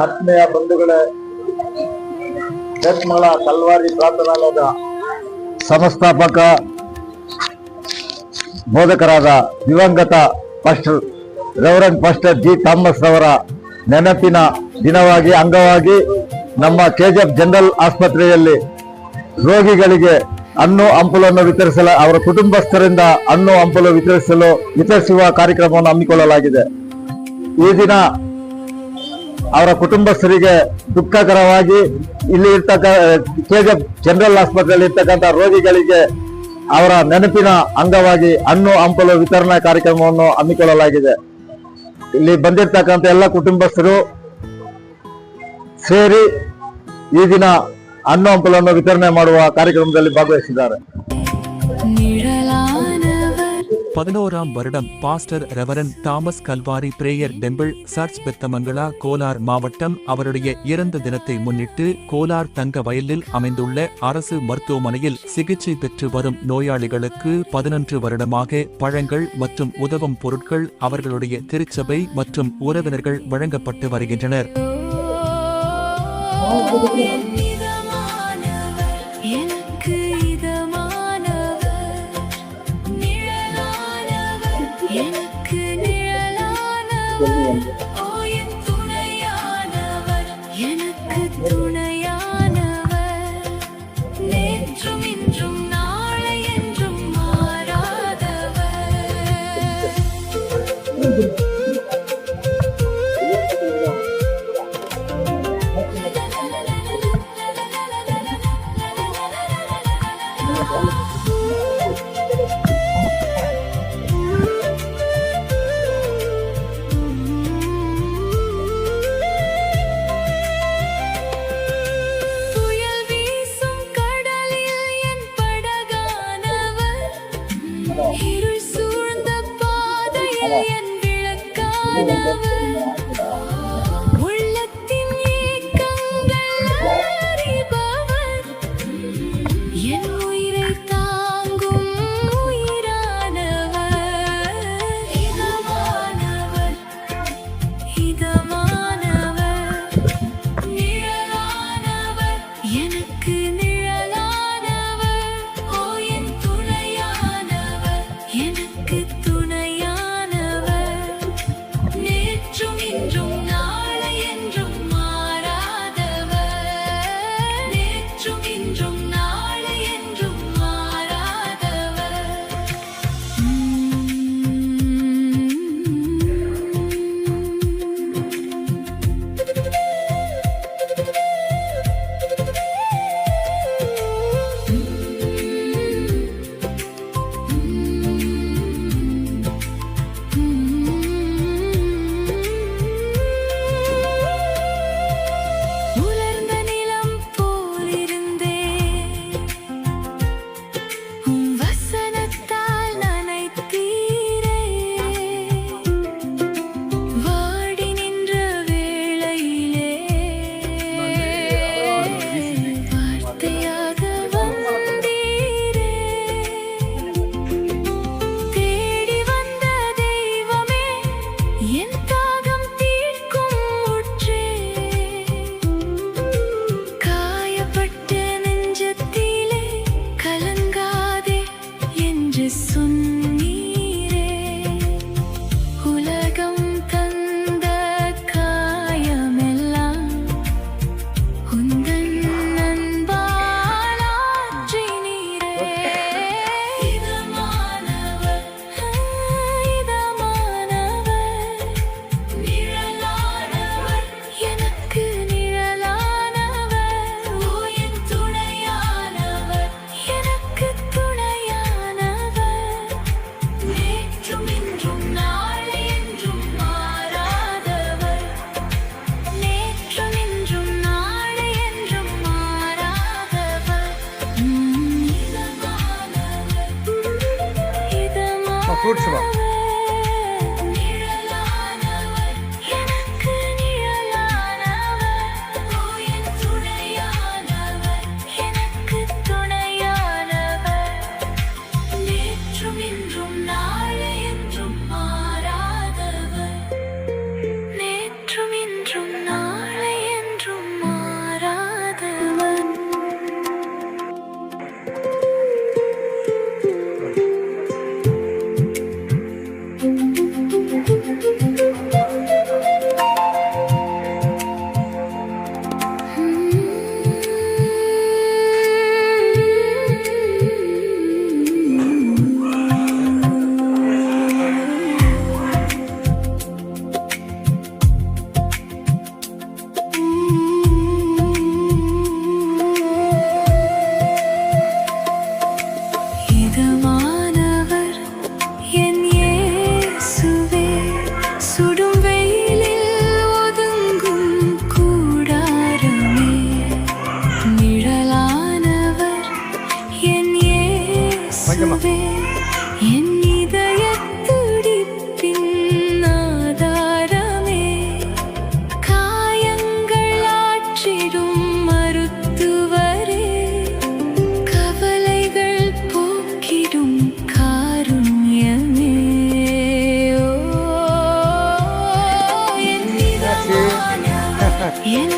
ಆತ್ಮೀಯ ಬಂಧುಗಳೇ, ಜತ್ಮಳ ಕಲ್ವಾರಿ ಪ್ರಾರ್ಥನಾಲಯದ ಸಂಸ್ಥಾಪಕ ಬೋಧಕರಾದ ದಿವಂಗತ pastor reverend pastor G Thomas ಅವರ ನೆನಪಿನ ದಿನವಾಗಿ ಅಂಗವಾಗಿ ನಮ್ಮ ಕೆಜಿಎಫ್ ಜನರಲ್ ಆಸ್ಪತ್ರೆಯಲ್ಲಿ ರೋಗಿಗಳಿಗೆ ಹಣ್ಣು ಹಂಪಲನ್ನು ವಿತರಿಸಲು, ಅವರ ಕುಟುಂಬಸ್ಥರಿಂದ ಹಣ್ಣು ಹಂಪಲು ವಿತರಿಸುವ ಕಾರ್ಯಕ್ರಮವನ್ನು ಹಮ್ಮಿಕೊಳ್ಳಲಾಗಿದೆ. ಈ ದಿನ ಅವರ ಕುಟುಂಬಸ್ಥರಿಗೆ ದುಃಖಕರವಾಗಿ ಇಲ್ಲಿ ಕೆಜಿಎಫ್ ಜನರಲ್ ಆಸ್ಪತ್ರೆಯಲ್ಲಿ ಇರ್ತಕ್ಕಂಥ ರೋಗಿಗಳಿಗೆ ಅವರ ನೆನಪಿನ ಅಂಗವಾಗಿ ಹಣ್ಣು ಹಂಪಲು ವಿತರಣಾ ಕಾರ್ಯಕ್ರಮವನ್ನು ಹಮ್ಮಿಕೊಳ್ಳಲಾಗಿದೆ. ಇಲ್ಲಿ ಬಂದಿರತಕ್ಕಂಥ ಎಲ್ಲ ಕುಟುಂಬಸ್ಥರು ಸೇರಿ ಈ ದಿನ ಹಣ್ಣು ಹಂಪಲನ್ನು ವಿತರಣೆ ಮಾಡುವ ಕಾರ್ಯಕ್ರಮದಲ್ಲಿ ಭಾಗವಹಿಸಿದ್ದಾರೆ. 11ஆம் வருடம் pastor reverend Thomas Calvary prayer temple church Bethamangala Kolar மாவட்டம் அவருடைய இறந்த தினத்தை முன்னிட்டு கோலார் தங்க வயலில் அமைந்துள்ள அரசு மருத்துவமனையில் சிகிச்சை பெற்று வரும் நோயாளிகளுக்கு 11 வருடமாக பழங்கள் மற்றும் உதவும் பொருட்கள் அவர்களுடைய திருச்சபை மற்றும் உறவினர்கள் வழங்கப்பட்டு வருகின்றனர். ஃப்ரூட்ஸ் வா நேற்றும் இன்றும் நாளை இயேசுவே, என் இதயத்துடிப்பின் ஆதாரமே, காயங்கள் ஆற்றிடும் மருத்துவரே, கவலைகள் போக்கிடும் காருண்யமே. ஓ, என் இதமானவர், என்